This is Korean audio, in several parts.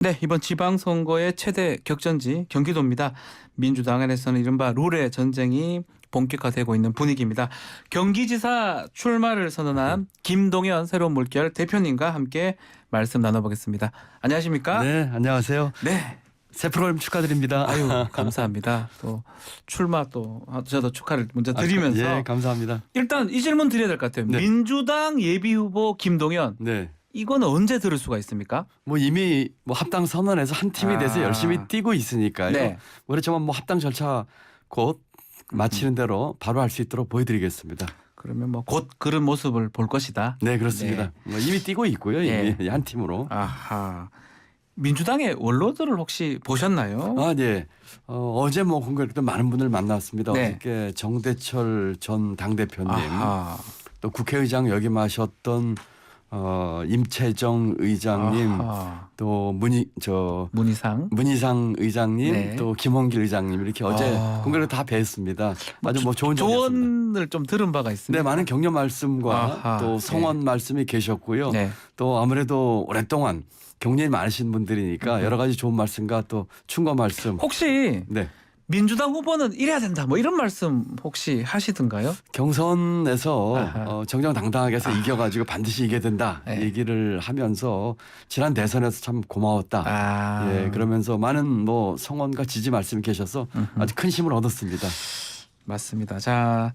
네, 이번 지방선거의 최대 격전지 경기도입니다. 민주당 안에서는 이른바 룰의 전쟁이 본격화되고 있는 분위기입니다. 경기지사 출마를 선언한 김동연 새로운 물결 대표님과 함께 말씀 나눠보겠습니다. 안녕하십니까? 네, 안녕하세요. 네. 새 프로그램 축하드립니다. 아유, 감사합니다. 또 출마 또 저도 축하를 먼저 드리면서 예, 감사합니다. 일단 이 질문 드려야 될 것 같아요. 네. 민주당 예비후보 김동연 네. 이거는 언제 들을 수가 있습니까? 뭐 이미 뭐 합당 선언해서 한 팀이 돼서 열심히 뛰고 있으니까요. 네. 그렇지만 뭐 합당 절차 곧 마치는 대로 바로 할 수 있도록 보여드리겠습니다. 그러면 뭐 곧 그런 모습을 볼 것이다. 네, 그렇습니다. 뭐 이미 뛰고 있고요. 예. 이미 한 팀으로. 아하. 민주당의 원로들을 혹시 보셨나요? 아, 네. 어제 뭐 공교롭게도 많은 분을 만났습니다. 네. 어저께 정대철 전 당대표님, 아하. 또 국회의장 역임하셨던 임채정 의장님, 아하. 또 문희상. 문희상 의장님, 네. 또 김홍길 의장님 이렇게 어제 아. 공개로 다 뵀습니다. 아주 뭐 좋은 적이었습니다. 조언을 좀 들은 바가 있습니다. 네, 많은 격려 말씀과 아하. 또 성원 말씀이 계셨고요. 네. 또 아무래도 오랫동안 경륜이 많으신 분들이니까 여러 가지 좋은 말씀과 또 충고 말씀. 혹시 네. 민주당 후보는 이래야 된다 뭐 이런 말씀 혹시 하시던가요? 경선에서 아하. 정정당당하게 해서 이겨가지고 반드시 이겨야 된다 네. 얘기를 하면서 지난 대선에서 참 고마웠다. 아. 예, 그러면서 많은 뭐 성원과 지지 말씀이 계셔서 아주 큰 힘을 얻었습니다. 맞습니다. 자,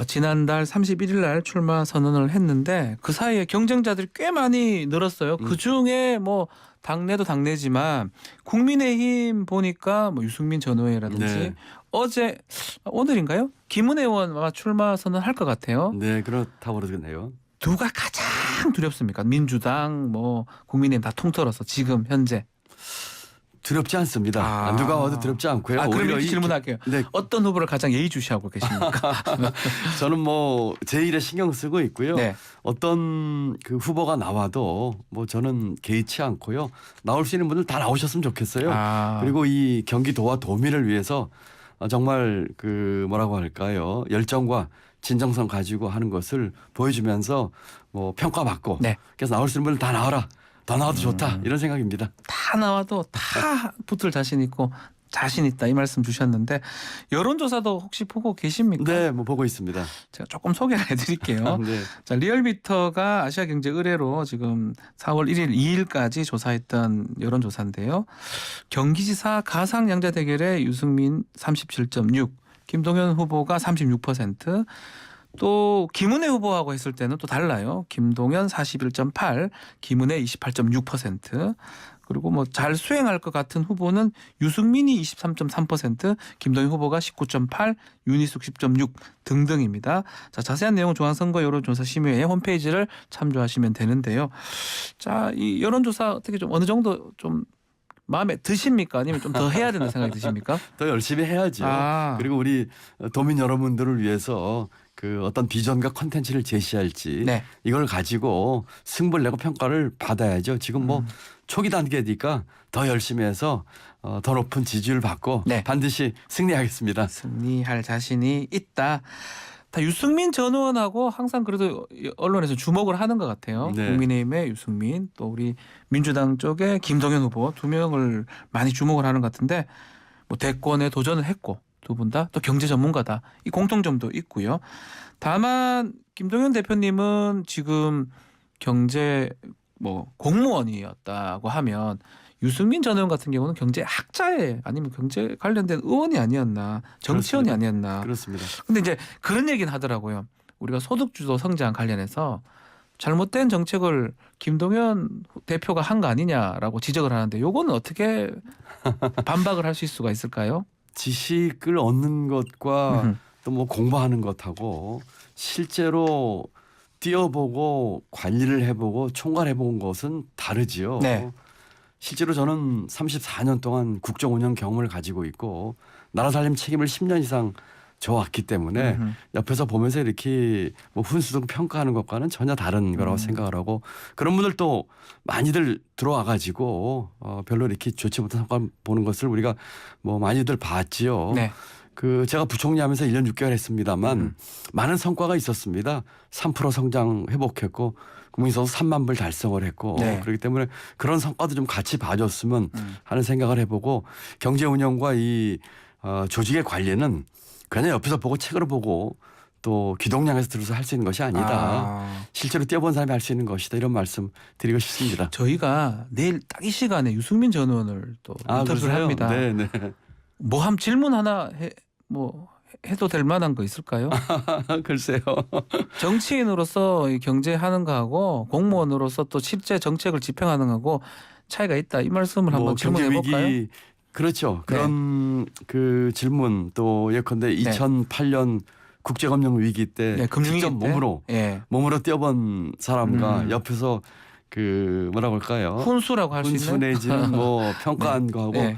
지난달 31일 날 출마 선언을 했는데 그 사이에 경쟁자들이 꽤 많이 늘었어요. 그 중에 뭐 당내도 당내지만 국민의힘 보니까 뭐 유승민 전 의원이라든지 네. 어제 오늘인가요? 김은혜 의원 아마 출마 선언할 것 같아요. 네, 그렇다고 그러겠네요. 누가 가장 두렵습니까? 민주당 뭐 국민의힘 다 통틀어서 지금 현재. 두렵지 않습니다. 아. 누가 와도 두렵지 않고요. 그럼 오히려 이렇게 이- 질문할게요. 네, 어떤 후보를 가장 예의주시하고 계십니까? 저는 뭐 제 일에 신경 쓰고 있고요. 네. 어떤 그 후보가 나와도 뭐 저는 개의치 않고요. 나올 수 있는 분들 다 나오셨으면 좋겠어요. 아. 그리고 이 경기도와 도민을 위해서 정말 그 뭐라고 할까요? 열정과 진정성 가지고 하는 것을 보여주면서 뭐 평가받고. 네. 그래서 나올 수 있는 분들 다 나와라. 더 나와도 좋다. 이런 생각입니다. 다 나와도 다 붙을 자신 있고 자신 있다 이 말씀 주셨는데 여론조사도 혹시 보고 계십니까? 네, 뭐 보고 있습니다. 제가 조금 소개를 해드릴게요. 네. 자, 리얼미터가 아시아경제 의뢰로 지금 4월 1일 2일까지 조사했던 여론조사인데요. 경기지사 가상양자 대결에 유승민 37.6, 김동연 후보가 36%, 또 김은혜 후보하고 했을 때는 또 달라요. 김동연 41.8, 김은혜 28.6%. 그리고 뭐 잘 수행할 것 같은 후보는 유승민이 23.3%, 김동연 후보가 19.8, 윤희숙 10.6 등등입니다. 자, 자세한 내용은 중앙선거 여론조사심의회 홈페이지를 참조하시면 되는데요. 자, 이 여론조사 어떻게 좀 어느 정도 좀 마음에 드십니까? 아니면 좀 더 해야 된다는 생각이 드십니까? 더 열심히 해야죠. 아. 그리고 우리 도민 여러분들을 위해서 그 어떤 비전과 컨텐츠를 제시할지 네. 이걸 가지고 승부를 내고 평가를 받아야죠. 지금 뭐 초기 단계니까 더 열심히 해서 더 높은 지지를 받고 네. 반드시 승리하겠습니다. 승리할 자신이 있다. 다 유승민 전 의원하고 항상 그래도 언론에서 주목을 하는 것 같아요. 네. 국민의힘의 유승민, 또 우리 민주당 쪽의 김동연 후보 두 명을 많이 주목을 하는 것 같은데 뭐 대권에 도전을 했고 두 분 다 또 경제 전문가다. 이 공통점도 있고요. 다만 김동연 대표님은 지금 경제 뭐 공무원이었다고 하면 유승민 전 의원 같은 경우는 경제 학자에 아니면 경제 관련된 의원이 아니었나, 정치원이 그렇습니다. 아니었나. 그렇습니다. 근데 이제 그런 얘기는 하더라고요. 우리가 소득주도 성장 관련해서 잘못된 정책을 김동연 대표가 한 거 아니냐라고 지적을 하는데 요거는 어떻게 반박을 할 수 있을 수가 있을까요? 지식을 얻는 것과 음흠. 또 뭐 공부하는 것하고 실제로 뛰어보고 관리를 해보고 총괄해본 것은 다르지요. 네. 실제로 저는 34년 동안 국정 운영 경험을 가지고 있고 나라 살림 책임을 10년 이상 져왔기 때문에 음흠. 옆에서 보면서 이렇게 뭐 훈수등 평가하는 것과는 전혀 다른 거라고 생각을 하고 그런 분들 또 많이들 들어와 가지고 별로 이렇게 좋지 못한 성과 보는 것을 우리가 뭐 많이들 봤지요. 네. 그 제가 부총리 하면서 1년 6개월 했습니다만 많은 성과가 있었습니다. 3% 성장 회복했고 국민소득 3만 불 달성을 했고 네. 그렇기 때문에 그런 성과도 좀 같이 봐줬으면 하는 생각을 해보고 경제 운영과 이 조직의 관리는 그냥 옆에서 보고 책으로 보고 또 귀동냥에서 들어서 할 수 있는 것이 아니다. 실제로 뛰어본 사람이 할 수 있는 것이다. 이런 말씀 드리고 싶습니다. 저희가 내일 딱 이 시간에 유승민 전 의원을 또 인터뷰를 그러세요? 합니다. 네네. 뭐 한 질문 하나 해도 될 만한 거 있을까요? 글쎄요. 정치인으로서 이 경제하는 거하고 공무원으로서 또 실제 정책을 집행하는 거하고 차이가 있다. 이 말씀을 한번 질문해 볼까요? 위기 그렇죠. 네. 그런 그 질문 또 예컨대 2008년 국제금융 위기 때 네, 금융위기 직접 때? 몸으로 뛰어본 사람과 옆에서 그 뭐라고 할까요? 훈수라고 할 수 있는 훈수 내지는 뭐 평가한 거하고 네.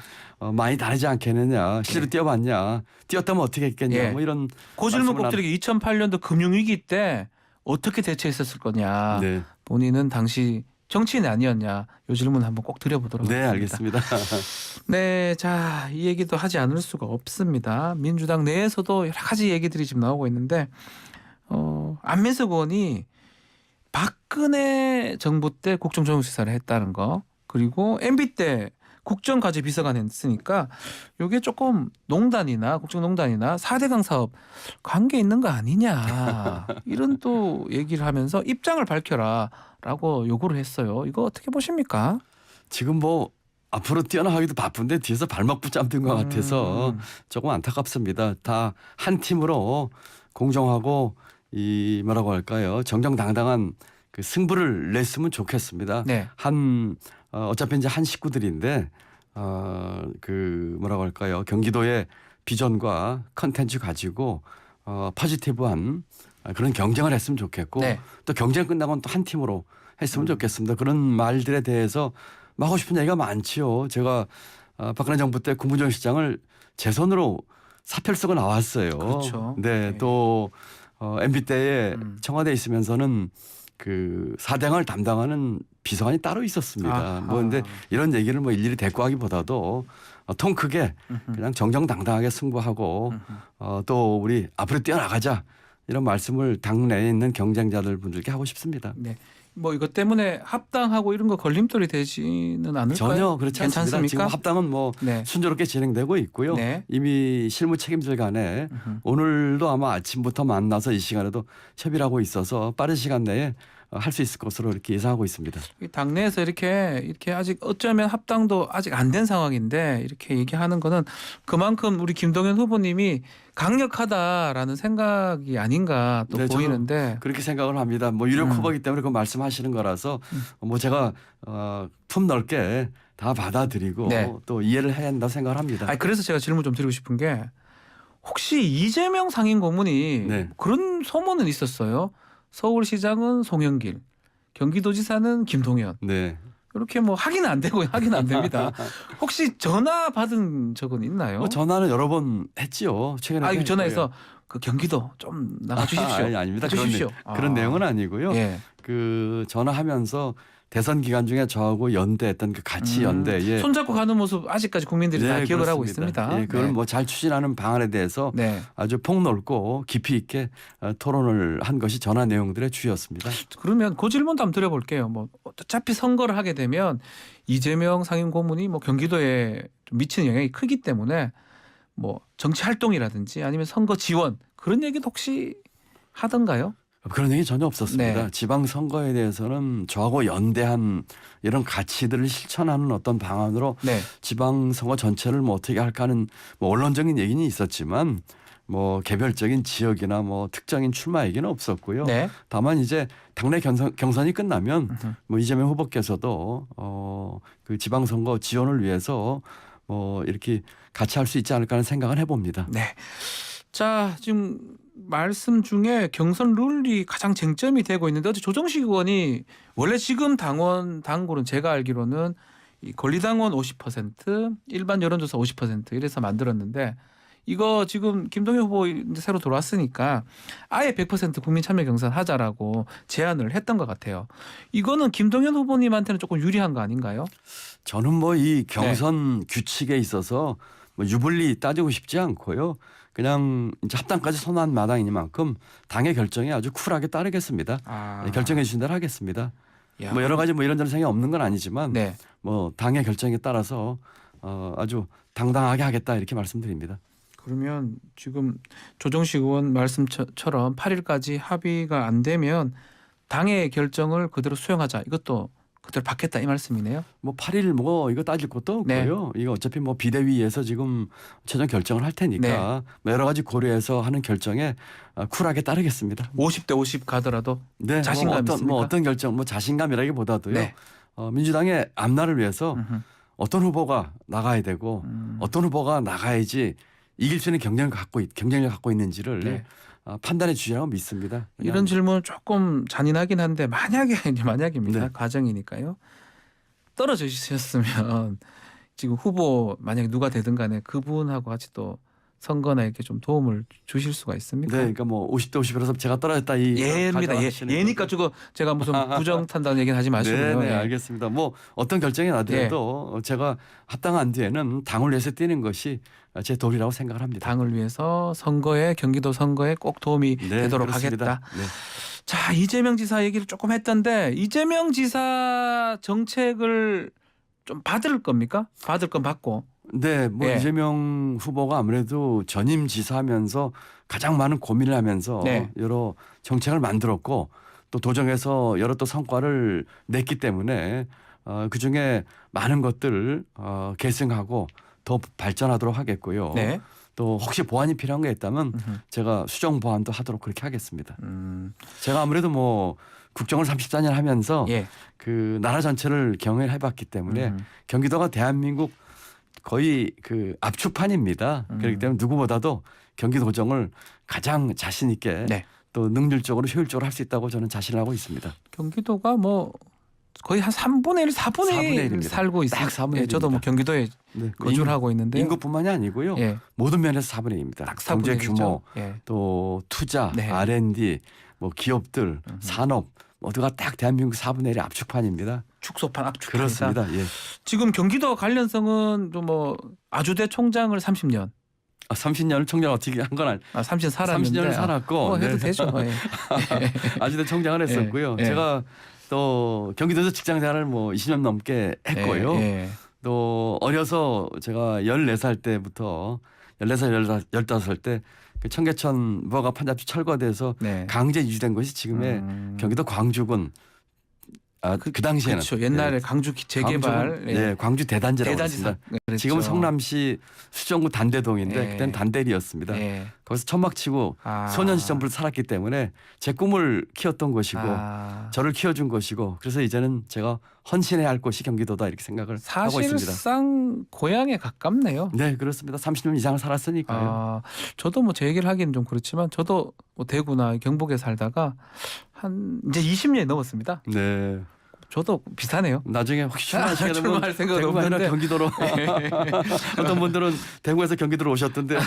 많이 다르지 않겠느냐. 실제로 뛰어봤냐. 뛰었다면 어떻게 했겠냐. 예. 뭐 이런 그 질문 꼭 말씀을 드리게 2008년도 금융위기 때 어떻게 대처했었을 거냐. 네. 본인은 당시 정치인이 아니었냐. 이 질문 한번 꼭 드려보도록 네, 하겠습니다. 알겠습니다. 네, 자, 이 얘기도 하지 않을 수가 없습니다. 민주당 내에서도 여러 가지 얘기들이 지금 나오고 있는데 안민석 의원이 박근혜 정부 때 국정조정수사를 했다는 거 그리고 MB 때 국정과제 비서관 했으니까 이게 조금 농단이나 국정농단이나 4대강 사업 관계 있는 거 아니냐 이런 또 얘기를 하면서 입장을 밝혀라라고 요구를 했어요. 이거 어떻게 보십니까? 지금 뭐 앞으로 뛰어나가기도 바쁜데 뒤에서 발목 붙잡는 것 같아서 조금 안타깝습니다. 다 한 팀으로 공정하고 이 뭐라고 할까요? 정정당당한 그 승부를 냈으면 좋겠습니다. 네. 어차피 이제 한 식구들인데 그 뭐라고 할까요? 경기도의 비전과 컨텐츠 가지고 포지티브한 그런 경쟁을 했으면 좋겠고 네. 또 경쟁 끝나고는 또 한 팀으로 했으면 좋겠습니다. 그런 말들에 대해서 뭐 하고 싶은 얘기가 많지요. 제가 박근혜 정부 때 국무총리실장을 제 손으로 사표를 쓰고 나왔어요. 그렇죠. 네, 네. 또 MB 때에 청와대에 있으면서는 그 사대강을 담당하는 비서관이 따로 있었습니다. 아하. 뭐 근데 이런 얘기를 뭐 일일이 대꾸하기보다도 통 크게 그냥 정정당당하게 승부하고 또 우리 앞으로 뛰어나가자 이런 말씀을 당내에 있는 경쟁자들 분들께 하고 싶습니다. 네. 뭐 이것 때문에 합당하고 이런 거 걸림돌이 되지는 않을까요? 전혀 그렇지 않습니다. 괜찮습니까? 지금 합당은 뭐 네. 순조롭게 진행되고 있고요. 네. 이미 실무 책임들 간에 오늘도 아마 아침부터 만나서 이 시간에도 협의를 하고 있어서 빠른 시간 내에 할 수 있을 것으로 이렇게 예상하고 있습니다. 당내에서 이렇게 아직 어쩌면 합당도 아직 안 된 상황인데 이렇게 얘기하는 거는 그만큼 우리 김동연 후보님이 강력하다라는 생각이 아닌가 또 네, 저도 보이는데 그렇게 생각을 합니다. 뭐 유력 후보이기 때문에 그 말씀하시는 거라서 뭐 제가 품 넓게 다 받아들이고 네. 또 이해를 해야 한다고 생각을 합니다. 그래서 제가 질문 좀 드리고 싶은 게 혹시 이재명 상임 고문이 네. 그런 소문은 있었어요. 서울시장은 송영길, 경기도지사는 김동연. 네. 이렇게 뭐 확인은 안 되고요. 확인은 안 됩니다. 혹시 전화 받은 적은 있나요? 뭐 전화는 여러 번 했지요. 최근에. 전화해서 그 경기도 좀 나가 주십시오. 아닙니다. 주십시오. 그런 내용은 아니고요. 예. 그 전화하면서 대선 기간 중에 저하고 연대했던 그 같이 연대에 손잡고 가는 모습 아직까지 국민들이 다 기억을 하고 있습니다. 예, 그걸 네. 뭐 잘 추진하는 방안에 대해서 네. 아주 폭넓고 깊이 있게 토론을 한 것이 전화 내용들의 주였습니다. 그러면 그 질문도 한번 드려볼게요. 뭐 어차피 선거를 하게 되면 이재명 상임 고문이 뭐 경기도에 좀 미치는 영향이 크기 때문에 뭐 정치 활동이라든지 아니면 선거 지원 그런 얘기도 혹시 하던가요? 그런 얘기 전혀 없었습니다. 네. 지방선거에 대해서는 저하고 연대한 이런 가치들을 실천하는 어떤 방안으로 네. 지방선거 전체를 뭐 어떻게 할까 하는 뭐 언론적인 얘기는 있었지만 뭐 개별적인 지역이나 뭐 특정인 출마 얘기는 없었고요. 네. 다만 이제 당내 경선이 끝나면 뭐 이재명 후보께서도 그 지방선거 지원을 위해서 뭐 이렇게 같이 할 수 있지 않을까 하는 생각을 해봅니다. 네. 자, 지금 말씀 중에 경선 룰이 가장 쟁점이 되고 있는데 어제 조정식 의원이 원래 지금 당골은 제가 알기로는 이 권리당원 50%, 일반 여론조사 50% 이래서 만들었는데 이거 지금 김동연 후보 이제 새로 돌아왔으니까 아예 100% 국민 참여 경선 하자라고 제안을 했던 것 같아요. 이거는 김동연 후보님한테는 조금 유리한 거 아닌가요? 저는 뭐 이 경선 규칙에 있어서 뭐 유불리 따지고 싶지 않고요. 그냥 이제 합당까지 선언한 마당이니만큼 당의 결정에 아주 쿨하게 따르겠습니다. 결정해 주신 대로 하겠습니다. 야. 뭐 여러 가지 뭐 이런저런 생각이 없는 건 아니지만 네. 뭐 당의 결정에 따라서 아주 당당하게 하겠다 이렇게 말씀드립니다. 그러면 지금 조정식 의원 말씀처럼 8일까지 합의가 안 되면 당의 결정을 그대로 수용하자. 이것도 그대로 받겠다 이 말씀이네요. 뭐 8일 뭐 이거 따질 것도 없고요. 이거 어차피 뭐 비대위에서 지금 최종 결정을 할 테니까 뭐 여러 가지 고려해서 하는 결정에 쿨하게 따르겠습니다. 50대 50 가더라도 네, 자신감 있습니까? 뭐 어떤 결정, 뭐 자신감이라기보다도요. 네. 민주당의 앞날을 위해서 음흠. 어떤 후보가 나가야 되고 어떤 후보가 나가야지 이길 수 있는 경쟁력을 갖고 있는지를 네. 판단해 주시라고 믿습니다. 그냥 이런 질문 조금 잔인하긴 한데 만약에 이제 만약입니다. 네. 가정이니까요. 떨어지셨으면 지금 후보 만약에 누가 되든 간에 그분하고 같이 또 선거나 이렇게 좀 도움을 주실 수가 있습니까? 네, 그러니까 뭐 50대 50이라서 제가 떨어졌다 이 예입니다. 예니까 주고 제가 무슨 부정 탄다는 얘기는 하지 마시고요. 네, 예. 알겠습니다. 뭐 어떤 결정이 나더라도 제가 합당한 뒤에는 당을 위해서 뛰는 것이 제 도리라고 생각을 합니다. 당을 위해서 선거에 경기도 선거에 꼭 도움이 되도록 그렇습니다. 하겠다. 네. 자, 이재명 지사 얘기를 조금 했던데 이재명 지사 정책을 좀 받을 겁니까? 받을 건 받고. 네, 뭐 예. 이재명 후보가 아무래도 전임 지사하면서 가장 많은 고민을 하면서 네. 여러 정책을 만들었고 또 도정에서 여러 또 성과를 냈기 때문에 그 중에 많은 것들을 계승하고 더 발전하도록 하겠고요. 네. 또 혹시 보완이 필요한 게 있다면 음흠. 제가 수정 보완도 하도록 그렇게 하겠습니다. 음, 제가 아무래도 뭐 국정을 34년 하면서 예. 그 나라 전체를 경영해봤기 때문에 경기도가 대한민국 거의 그 압축판입니다. 그렇기 때문에 누구보다도 경기도정을 가장 자신 있게 네. 또 능률적으로 효율적으로 할 수 있다고 저는 자신을 하고 있습니다. 경기도가 뭐 거의 한 3분의 1, 4분의 4분의 1 1입니다. 살고 있어요. 딱 4분의 1입니다. 저도 뭐 경기도에 네, 거주를 하고 있는데 인구뿐만이 아니고요. 예. 모든 면에서 4분의 1입니다. 딱 경제 4분의 1이죠. 규모, 예. 또 투자, 네. R&D, 뭐 기업들, 산업 모두가 딱 대한민국 4분의 1의 압축판입니다. 축소판 압축판이다. 그렇습니다. 예. 지금 경기도 관련성은 좀 뭐 아주대 총장을 30년, 30년을 총장 어떻게 한 건 아니. 30년 살았는데 30년을 살았고 뭐 해도 네. 되죠. 예. 아주대 총장을 했었고요. 예. 제가 또 경기도에서 직장 생활을 뭐 20년 넘게 했고요. 예. 또 어려서 제가 14살 때부터 14살, 15살 때 그 청계천 무허가 판잡지 철거돼서 네. 강제 유지된 것이 지금의 경기도 광주군. 그 당시에는 그렇죠. 옛날에 광주 재개발 네, 광주 대단지라고 대단지 했습니다. 그랬죠. 지금은 성남시 수정구 단대동인데 예. 그때는 단대리였습니다. 예. 거기서 천막치고 소년 시절부터 살았기 때문에 제 꿈을 키웠던 것이고 저를 키워준 것이고 그래서 이제는 제가 헌신해야 할 곳이 경기도다 이렇게 생각을 하고 있습니다. 사실상 고향에 가깝네요. 네, 그렇습니다. 30년 이상을 살았으니까요. 저도 뭐 제 얘기를 하기는 좀 그렇지만 저도 뭐 대구나 경북에 살다가 한 이제 20년이 넘었습니다. 네. 저도 비슷하네요. 나중에 혹시 출마하시게 되면 출마할 생각은 대구가 아니라 없는데. 경기도로 어떤 분들은 대구에서 경기도로 오셨던데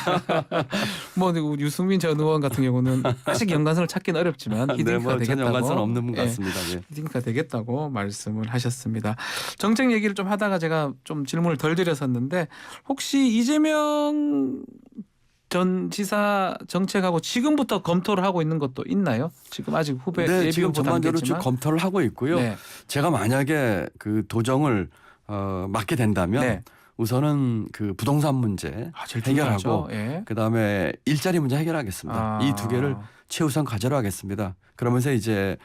뭐 우리 유승민 전 의원 같은 경우는 아직 연관성을 찾기는 어렵지만 네, 히딩크가 뭐 전혀 되겠다고. 연관성 없는 분 예, 같습니다. 예. 히딩크가 되겠다고 말씀을 하셨습니다. 정책 얘기를 좀 하다가 제가 좀 질문을 덜 드렸었는데 혹시 이재명 전 지사 정책하고 지금부터 검토를 하고 있는 것도 있나요? 지금 아직 후배 네, 예비 지금 후보 전반적으로 쭉 단계지만. 검토를 하고 있고요. 네. 제가 만약에 그 도정을 맡게 된다면 네. 우선은 그 부동산 문제 제일 해결하고 중요하죠. 예. 그다음에 일자리 문제 해결하겠습니다. 이 두 개를 최우선 과제로 하겠습니다. 그러면서 이제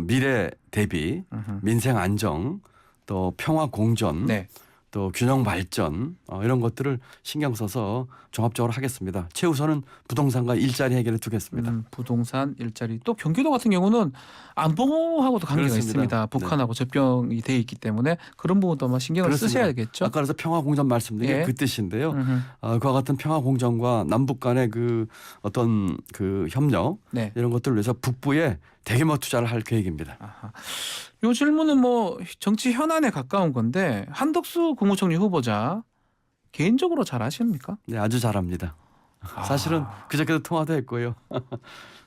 미래 대비, 민생 안정, 또 평화 공존, 네. 또 균형 발전 이런 것들을 신경 써서 종합적으로 하겠습니다. 최우선은 부동산과 일자리 해결에 두겠습니다. 부동산, 일자리. 또 경기도 같은 경우는 안보하고도 관계가 그렇습니다. 있습니다. 북한하고 접경이 돼 있기 때문에 그런 부분도 아마 신경을 그렇습니다. 쓰셔야겠죠. 아까 그래서 평화 공존 말씀드린 게 예. 그 뜻인데요. 그와 같은 평화 공존과 남북 간의 그 어떤 그 협력 네. 이런 것들을 위해서 북부에 대규모 투자를 할 계획입니다. 아하. 요 질문은 뭐 정치 현안에 가까운 건데 한덕수 국무총리 후보자 개인적으로 잘 아십니까? 네, 아주 잘합니다. 사실은 그저께도 통화도 했고요.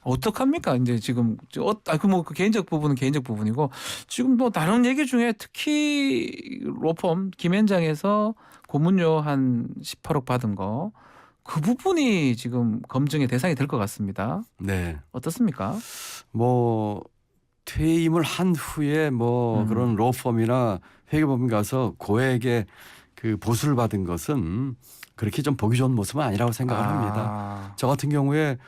어떡합니까? 이제 지금 그 개인적 부분은 개인적 부분이고 지금 뭐 다른 얘기 중에 특히 로펌 김현장에서 고문료 한 18억 받은 거 그 부분이 지금 검증의 대상이 될 것 같습니다. 네. 어떻습니까? 뭐 퇴임을 한 후에 뭐 그런 로펌이나 회계법인 가서 고액의 그 보수를 받은 것은 그렇게 좀 보기 좋은 모습은 아니라고 생각을 합니다. 저 같은 경우에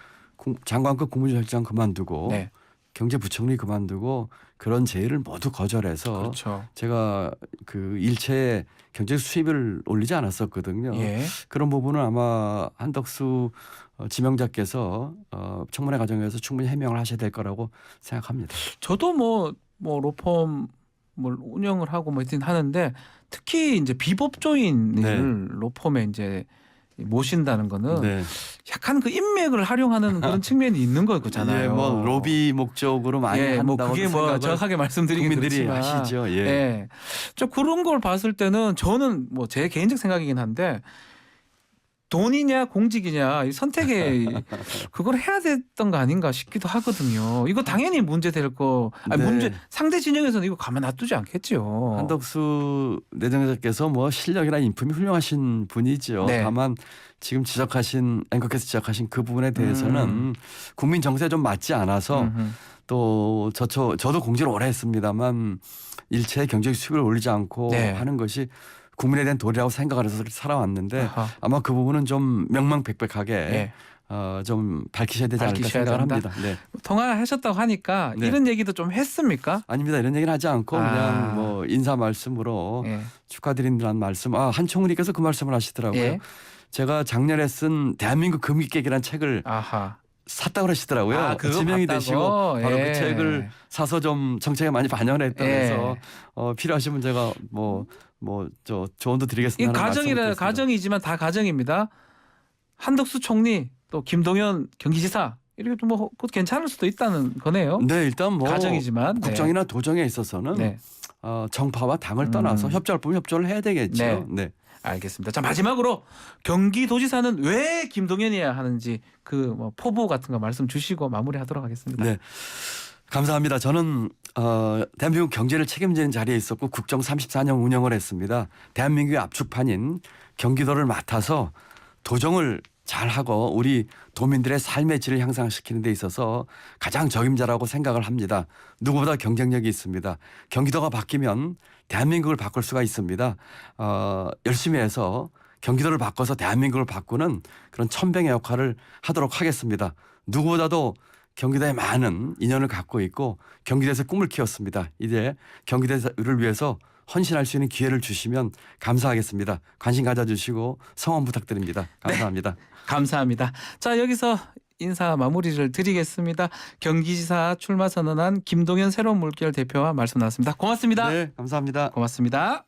장관급 국무조직장 그만두고 네. 경제부총리 그만두고 그런 제의를 모두 거절해서 그렇죠. 제가 그 일체의 경제 수입을 올리지 않았었거든요. 예. 그런 부분은 아마 한덕수 지명자께서 청문회 과정에서 충분히 해명을 하셔야 될 거라고 생각합니다. 저도 뭐 로펌 뭘 운영을 하고 뭐 하는데 특히 이제 비법조인을 네. 로펌에 이제 모신다는 거는 네. 약간 그 인맥을 활용하는 그런 측면이 있는 거잖아요. 예, 뭐 로비 목적으로 많이 예, 뭐 한다고 그게 뭐 정확하게 말씀드리긴 국민들이 그렇지만 아시죠. 예. 예. 저 그런 걸 봤을 때는 저는 뭐 제 개인적 생각이긴 한데 돈이냐 공직이냐 이 선택에 그걸 해야 됐던 거 아닌가 싶기도 하거든요. 이거 당연히 문제 될 거. 아니 네. 문제 상대 진영에서는 이거 가만 놔두지 않겠죠. 한덕수 내정자께서 뭐 실력이나 인품이 훌륭하신 분이죠. 네. 다만 지금 지적하신 앵커께서 지적하신 그 부분에 대해서는 국민 정세에 좀 맞지 않아서 또 저도 공직을 오래 했습니다만 일체 경제적 수익을 올리지 않고 네. 하는 것이 국민에 대한 도리라고 생각을 해서 살아왔는데 아하. 아마 그 부분은 좀 명명백백하게 네. 좀 밝히셔야 되지 않을까 밝히셔야 생각을 된다? 합니다. 네. 통화하셨다고 하니까 네. 이런 얘기도 좀 했습니까? 아닙니다. 이런 얘기는 하지 않고 그냥 뭐 인사 말씀으로 예. 축하드린다는 말씀. 한 총리께서 그 말씀을 하시더라고요. 예. 제가 작년에 쓴 대한민국 금기객이라는 책을 아하. 샀다고 그러시더라고요. 그거 지명이 봤다고? 되시고 바로 예. 그 책을 사서 좀 정책에 많이 반영을 했다면서 필요하시면 제가 저 조언도 이 드리겠습니다. 가정이지만 다 가정입니다. 한덕수 총리 또 김동연 경기지사 이렇게 또 뭐 그것도 괜찮을 수도 있다는 거네요. 네, 일단 뭐 가정이지만 국정이나 도정에 있어서는 네. 정파와 당을 떠나서 협조할 부분 협조를 해야 되겠죠. 네. 네. 알겠습니다. 자 마지막으로 경기도지사는 왜 김동연이어야 하는지 그 뭐 포부 같은 거 말씀 주시고 마무리하도록 하겠습니다. 네. 감사합니다. 저는 대한민국 경제를 책임지는 자리에 있었고 국정 34년 운영을 했습니다. 대한민국의 압축판인 경기도를 맡아서 도정을 잘하고 우리 도민들의 삶의 질을 향상시키는 데 있어서 가장 적임자라고 생각을 합니다. 누구보다 경쟁력이 있습니다. 경기도가 바뀌면 대한민국을 바꿀 수가 있습니다. 열심히 해서 경기도를 바꿔서 대한민국을 바꾸는 그런 천병의 역할을 하도록 하겠습니다. 누구보다도 경기도에 많은 인연을 갖고 있고 경기도에서 꿈을 키웠습니다. 이제 경기도를 위해서 헌신할 수 있는 기회를 주시면 감사하겠습니다. 관심 가져주시고 성원 부탁드립니다. 감사합니다. 네, 감사합니다. 자 여기서 인사 마무리를 드리겠습니다. 경기지사 출마 선언한 김동연 새로운 물결 대표와 말씀 나눴습니다. 고맙습니다. 네, 감사합니다. 고맙습니다.